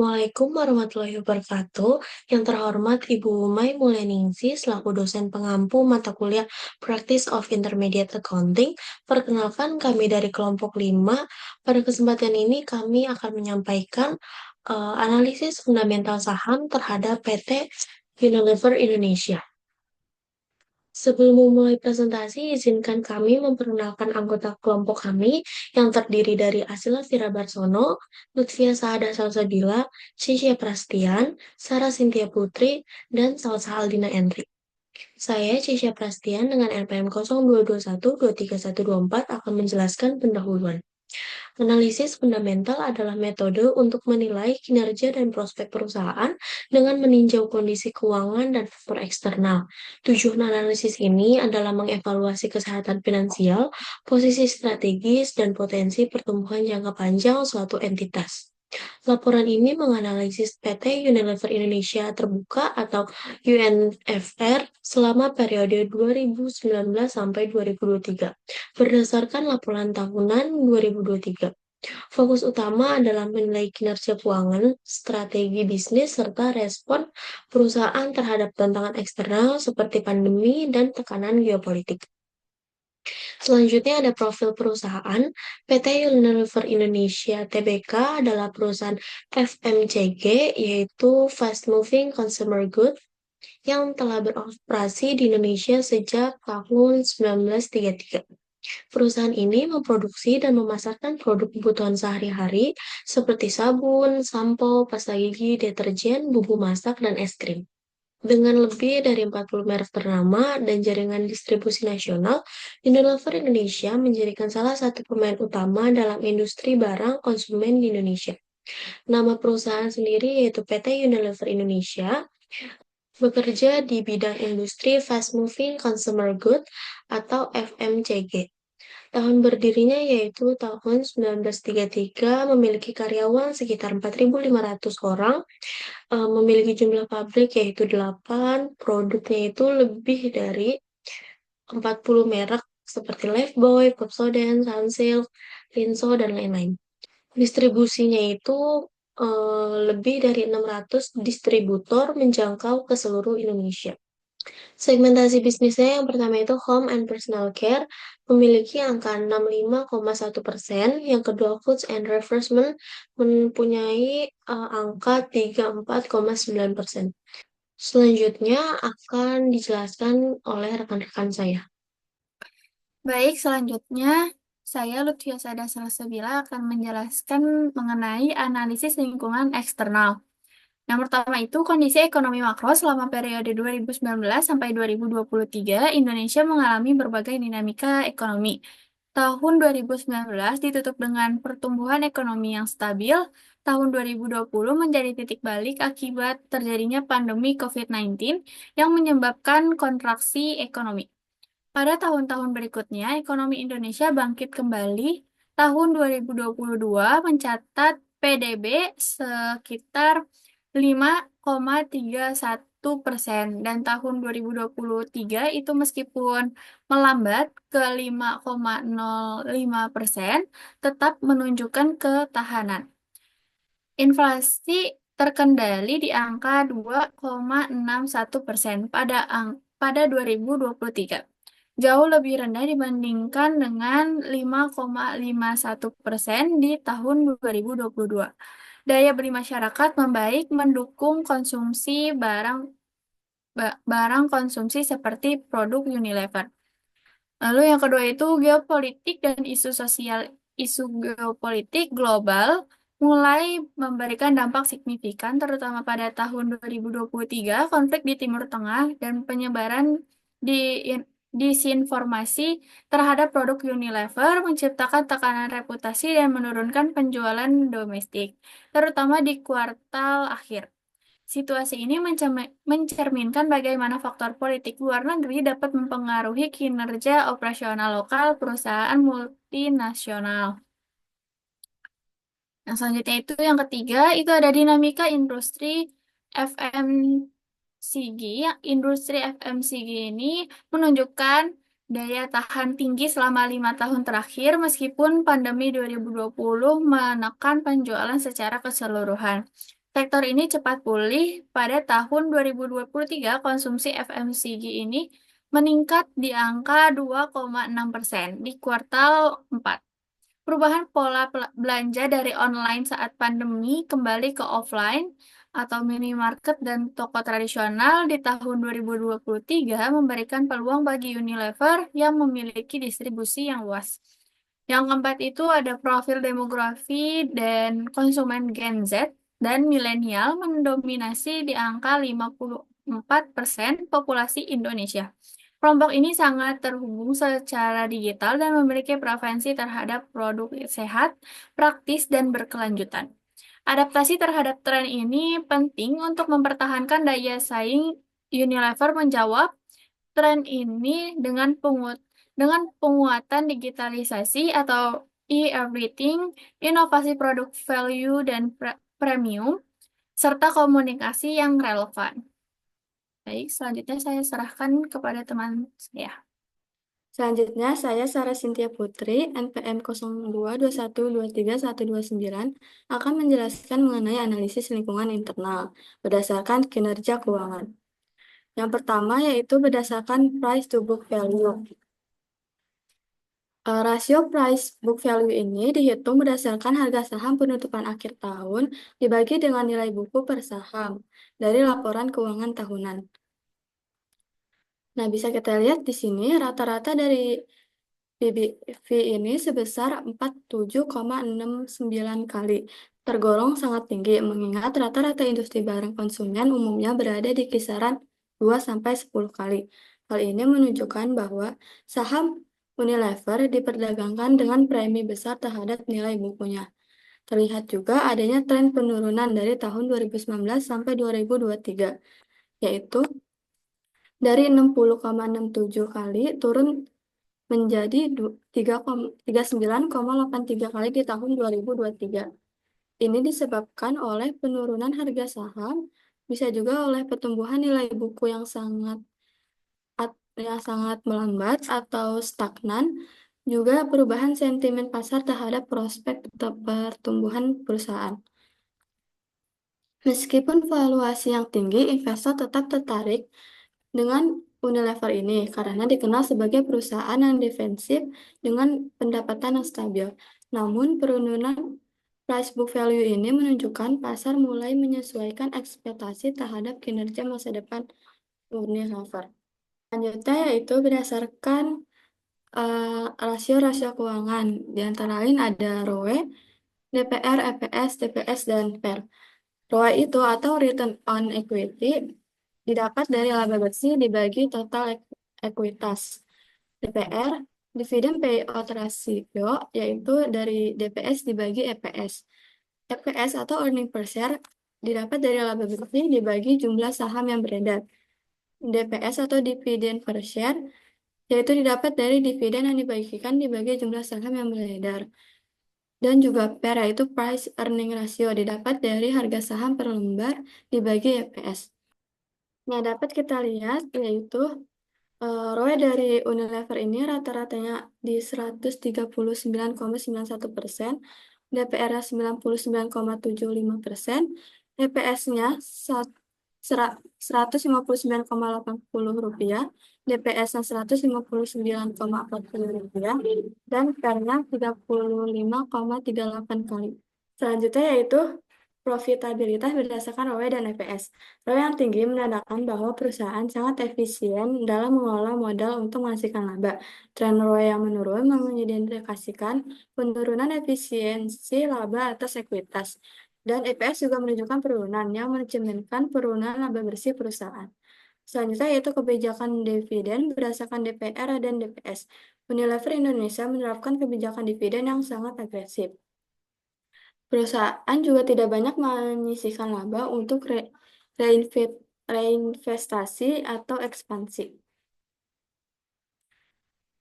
Assalamualaikum warahmatullahi wabarakatuh. Yang terhormat Ibu Umay Mulyaningsih selaku dosen pengampu mata kuliah Practice of Intermediate Accounting. Perkenalkan kami dari kelompok 5. Pada kesempatan ini kami akan menyampaikan analisis fundamental saham terhadap PT Unilever Indonesia. Sebelum memulai presentasi, izinkan kami memperkenalkan anggota kelompok kami yang terdiri dari Asila Fira Barsono, Lutfia Saada Salsabila, Cisya Prastian, Sarah Cynthia Putri, dan Salsa Aldina Endri. Saya, Cisya Prastian, dengan NPM 02212324 akan menjelaskan pendahuluan. Analisis fundamental adalah metode untuk menilai kinerja dan prospek perusahaan dengan meninjau kondisi keuangan dan faktor eksternal. Tujuan analisis ini adalah mengevaluasi kesehatan finansial, posisi strategis, dan potensi pertumbuhan jangka panjang suatu entitas. Laporan ini menganalisis PT Unilever Indonesia Terbuka atau UNFR selama periode 2019 sampai 2023 berdasarkan laporan tahunan 2023. Fokus utama adalah menilai kinerja keuangan, strategi bisnis, serta respon perusahaan terhadap tantangan eksternal seperti pandemi dan tekanan geopolitik. Selanjutnya ada profil perusahaan. PT Unilever Indonesia Tbk adalah perusahaan FMCG, yaitu Fast Moving Consumer Goods, yang telah beroperasi di Indonesia sejak tahun 1933. Perusahaan ini memproduksi dan memasarkan produk kebutuhan sehari-hari seperti sabun, sampo, pasta gigi, deterjen, bumbu masak, dan es krim. Dengan lebih dari 40 merek ternama dan jaringan distribusi nasional, Unilever Indonesia menjadikan salah satu pemain utama dalam industri barang konsumen di Indonesia. Nama perusahaan sendiri yaitu PT Unilever Indonesia, bekerja di bidang industri Fast Moving Consumer Goods atau FMCG. Tahun berdirinya yaitu tahun 1933, memiliki karyawan sekitar 4.500 orang, memiliki jumlah pabrik yaitu 8, produknya itu lebih dari 40 merek seperti Lifebuoy, Pepsodent, Sunsilk, Linso, dan lain-lain. Distribusinya itu lebih dari 600 distributor menjangkau ke seluruh Indonesia. Segmentasi bisnisnya yang pertama itu Home and Personal Care, memiliki angka 65,1%, yang kedua Foods and Refreshment mempunyai angka 34,9%. Selanjutnya akan dijelaskan oleh rekan-rekan saya. Baik, selanjutnya saya Lutfia Sada Salsabila akan menjelaskan mengenai analisis lingkungan eksternal. Yang pertama itu kondisi ekonomi makro selama periode 2019 sampai 2023, Indonesia mengalami berbagai dinamika ekonomi. Tahun 2019 ditutup dengan pertumbuhan ekonomi yang stabil. Tahun 2020 menjadi titik balik akibat terjadinya pandemi COVID-19 yang menyebabkan kontraksi ekonomi. Pada tahun-tahun berikutnya, ekonomi Indonesia bangkit kembali. Tahun 2022 mencatat PDB sekitar 5,31% dan tahun 2023 itu meskipun melambat ke 5,05%, tetap menunjukkan ketahanan. Inflasi terkendali di angka 2,61% pada 2023, jauh lebih rendah dibandingkan dengan 5,51% di tahun 2022. Daya beli masyarakat membaik mendukung konsumsi barang konsumsi seperti produk Unilever. Lalu yang kedua itu geopolitik dan isu sosial. Isu geopolitik global mulai memberikan dampak signifikan, terutama pada tahun 2023, konflik di Timur Tengah dan penyebaran di disinformasi terhadap produk Unilever menciptakan tekanan reputasi dan menurunkan penjualan domestik, terutama di kuartal akhir. Situasi ini mencerminkan bagaimana faktor politik luar negeri dapat mempengaruhi kinerja operasional lokal perusahaan multinasional. Yang selanjutnya itu yang ketiga, itu ada dinamika industri FMCG. Industri FMCG ini menunjukkan daya tahan tinggi selama 5 tahun terakhir meskipun pandemi 2020 menekan penjualan secara keseluruhan. Sektor ini cepat pulih. Pada tahun 2023, konsumsi FMCG ini meningkat di angka 2,6% di kuartal 4. Perubahan pola belanja dari online saat pandemi kembali ke offline atau minimarket dan toko tradisional di tahun 2023 memberikan peluang bagi Unilever yang memiliki distribusi yang luas. Yang keempat itu ada profil demografi dan konsumen Gen Z dan milenial mendominasi di angka 54% populasi Indonesia. Kelompok ini sangat terhubung secara digital dan memiliki preferensi terhadap produk sehat, praktis, dan berkelanjutan. Adaptasi terhadap tren ini penting untuk mempertahankan daya saing. Unilever menjawab tren ini dengan penguatan digitalisasi atau e-everything, inovasi produk value dan premium, serta komunikasi yang relevan. Baik, selanjutnya saya serahkan kepada teman saya. Selanjutnya, saya Sarah Cynthia Putri, NPM 0221231129, akan menjelaskan mengenai analisis lingkungan internal berdasarkan kinerja keuangan. Yang pertama yaitu berdasarkan price to book value. Rasio price book value ini dihitung berdasarkan harga saham penutupan akhir tahun dibagi dengan nilai buku per saham dari laporan keuangan tahunan. Nah, bisa kita lihat di sini rata-rata dari PBV ini sebesar 47,69 kali. Tergolong sangat tinggi mengingat rata-rata industri barang konsumen umumnya berada di kisaran 2-10 kali. Hal ini menunjukkan bahwa saham Unilever diperdagangkan dengan premi besar terhadap nilai bukunya. Terlihat juga adanya tren penurunan dari tahun 2019 sampai 2023, yaitu dari 60,67 kali turun menjadi 39,83 kali di tahun 2023. Ini disebabkan oleh penurunan harga saham, bisa juga oleh pertumbuhan nilai buku yang sangat melambat atau stagnan, juga perubahan sentimen pasar terhadap prospek pertumbuhan perusahaan. Meskipun valuasi yang tinggi, investor tetap tertarik dengan Unilever ini karena dikenal sebagai perusahaan yang defensif dengan pendapatan yang stabil. Namun, penurunan price book value ini menunjukkan pasar mulai menyesuaikan ekspektasi terhadap kinerja masa depan Unilever. Selanjutnya yaitu berdasarkan rasio-rasio keuangan. Di antara lain ada ROE, DPR, EPS, DPS, dan PER. ROE itu atau Return on Equity didapat dari laba bersih dibagi total ekuitas. DPR, Dividend Payout Ratio, yaitu dari DPS dibagi EPS. EPS atau Earning Per Share didapat dari laba bersih dibagi jumlah saham yang beredar. DPS atau Dividend Per Share, yaitu didapat dari dividen yang dibagikan dibagi jumlah saham yang beredar. Dan juga PER, yaitu Price Earning Ratio, didapat dari harga saham per lembar dibagi EPS. Nah, dapat kita lihat yaitu ROE dari Unilever ini rata-ratanya di 139,91%, DPR-nya 99,75%, EPS-nya 159,80 rupiah, DPS-nya 159,40 rupiah, dan PER-nya 35,38 kali. Selanjutnya yaitu profitabilitas berdasarkan ROE dan EPS. ROE yang tinggi menandakan bahwa perusahaan sangat efisien dalam mengelola modal untuk menghasilkan laba. Tren ROE yang menurun mengindikasikan penurunan efisiensi laba atas ekuitas. Dan EPS juga menunjukkan penurunan yang mencerminkan penurunan laba bersih perusahaan. Selanjutnya yaitu kebijakan dividen berdasarkan DPR dan DPS. Unilever Indonesia menerapkan kebijakan dividen yang sangat agresif. Perusahaan juga tidak banyak menyisihkan laba untuk reinvestasi atau ekspansi.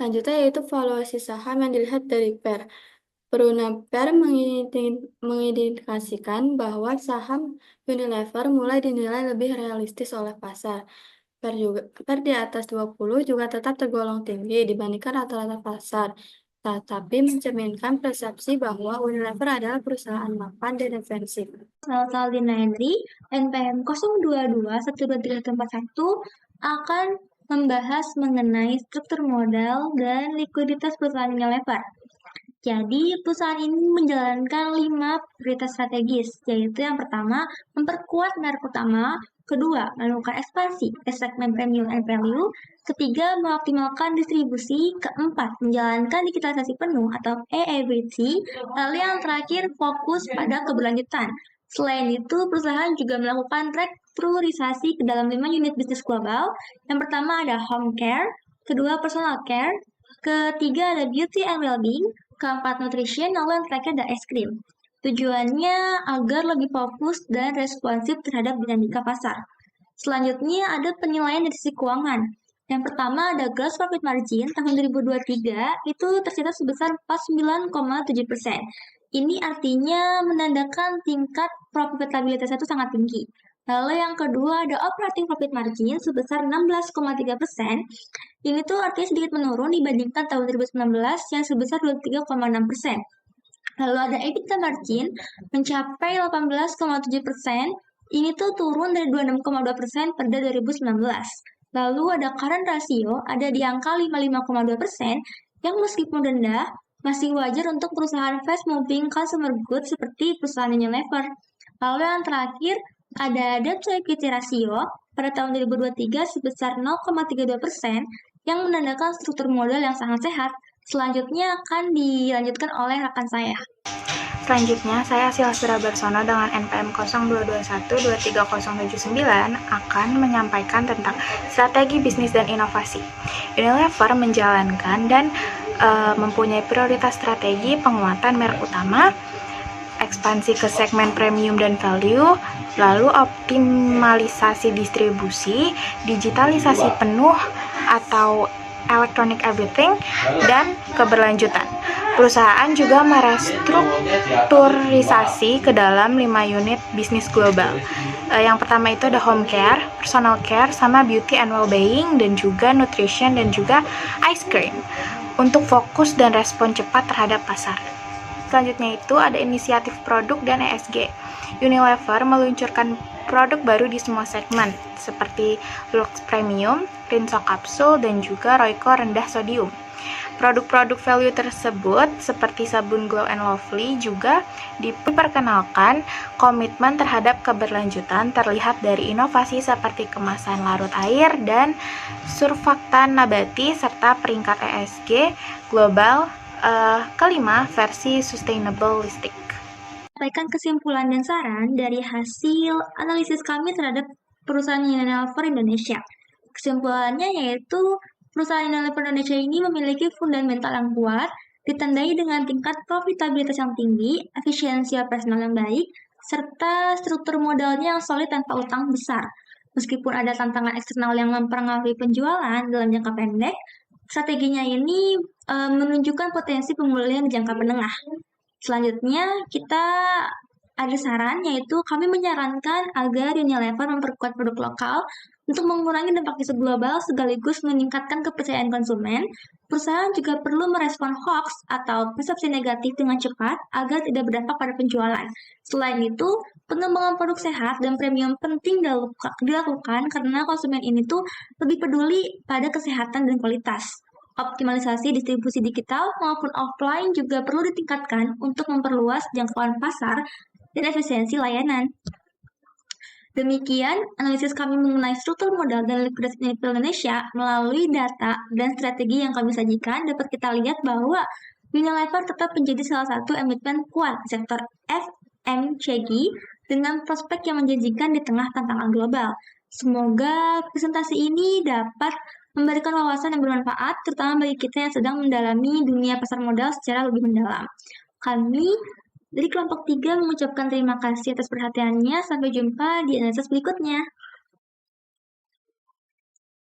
Selanjutnya yaitu valuasi saham yang dilihat dari PER. Penurunan PER mengindikasikan bahwa saham Unilever mulai dinilai lebih realistis oleh pasar. PER di atas 20 juga tetap tergolong tinggi dibandingkan rata-rata pasar. tetapi mencerminkan persepsi bahwa Unilever adalah perusahaan mapan dan defensif. Saldina Henry, NPM 022123141 akan membahas mengenai struktur modal dan likuiditas perusahaan Unilever. Jadi, perusahaan ini menjalankan 5 prioritas strategis, yaitu yang pertama, memperkuat merek utama, kedua, melakukan ekspansi ke segmen premium and value, ketiga, mengoptimalkan distribusi, keempat, menjalankan digitalisasi penuh atau EABC, lalu yang terakhir, fokus pada keberlanjutan. Selain itu, perusahaan juga melakukan restrukturisasi ke dalam 5 unit bisnis global. Yang pertama ada home care, kedua personal care, ketiga ada beauty and well-being, keempat nutrition, lalu yang terakhir ada es krim. Tujuannya agar lebih fokus dan responsif terhadap dinamika pasar. Selanjutnya ada penilaian dari sisi keuangan. Yang pertama ada gross profit margin tahun 2023 itu tercatat sebesar 49,7%. Ini artinya menandakan tingkat profitabilitasnya itu sangat tinggi. Lalu yang kedua ada operating profit margin sebesar 16,3%. Ini tuh artinya sedikit menurun dibandingkan tahun 2019 yang sebesar 23,6%. Lalu ada EBITDA margin mencapai 18,7%. Ini tuh turun dari 26,2% pada 2019. Lalu ada current ratio ada di angka 55,2% yang meskipun rendah masih wajar untuk perusahaan fast moving consumer goods seperti perusahaan Unilever. Lalu yang terakhir ada debt to equity ratio pada tahun 2023 sebesar 0,32% yang menandakan struktur modal yang sangat sehat. Selanjutnya akan dilanjutkan oleh rekan saya. Selanjutnya, saya Silastra Barsono dengan NPM 02123079 akan menyampaikan tentang strategi bisnis dan inovasi. Unilever menjalankan dan mempunyai prioritas strategi penguatan merek utama, ekspansi ke segmen premium dan value, lalu optimalisasi distribusi, digitalisasi penuh atau electronic everything, dan keberlanjutan. Perusahaan juga merestrukturisasi ke dalam 5 unit bisnis global. Yang pertama itu ada home care, personal care, sama beauty and well-being, dan juga nutrition, dan juga ice cream untuk fokus dan respon cepat terhadap pasar. Selanjutnya itu ada inisiatif produk dan ESG. Unilever meluncurkan produk baru di semua segmen, seperti Lux Premium, Rinso Kapsul, dan juga Royco rendah sodium. Produk-produk value tersebut, seperti sabun Glow & Lovely, juga diperkenalkan komitmen terhadap keberlanjutan terlihat dari inovasi seperti kemasan larut air dan surfaktan nabati, serta peringkat ESG global kelima versi sustainable listing. Sampaikan kesimpulan dan saran dari hasil analisis kami terhadap perusahaan Unilever Indonesia. Kesimpulannya yaitu perusahaan Unilever Indonesia ini memiliki fundamental yang kuat, ditandai dengan tingkat profitabilitas yang tinggi, efisiensi operasional yang baik, serta struktur modalnya yang solid tanpa utang besar. Meskipun ada tantangan eksternal yang mempengaruhi penjualan dalam jangka pendek, strateginya ini menunjukkan potensi pemulihan di jangka menengah. Selanjutnya, kita ada saran, yaitu kami menyarankan agar Unilever memperkuat produk lokal untuk mengurangi dampak isu global sekaligus meningkatkan kepercayaan konsumen. Perusahaan juga perlu merespon hoax atau persepsi negatif dengan cepat agar tidak berdampak pada penjualan. Selain itu, pengembangan produk sehat dan premium penting dilakukan karena konsumen ini tuh lebih peduli pada kesehatan dan kualitas. Optimalisasi distribusi digital maupun offline juga perlu ditingkatkan untuk memperluas jangkauan pasar dan efisiensi layanan. Demikian analisis kami mengenai struktur modal dan likuiditas Indonesia melalui data dan strategi yang kami sajikan dapat kita lihat bahwa Unilever tetap menjadi salah satu emiten kuat di sektor FMCG dengan prospek yang menjanjikan di tengah tantangan global. Semoga presentasi ini dapat memberikan wawasan yang bermanfaat, terutama bagi kita yang sedang mendalami dunia pasar modal secara lebih mendalam. Kami dari kelompok 3 mengucapkan terima kasih atas perhatiannya. Sampai jumpa di analisis berikutnya.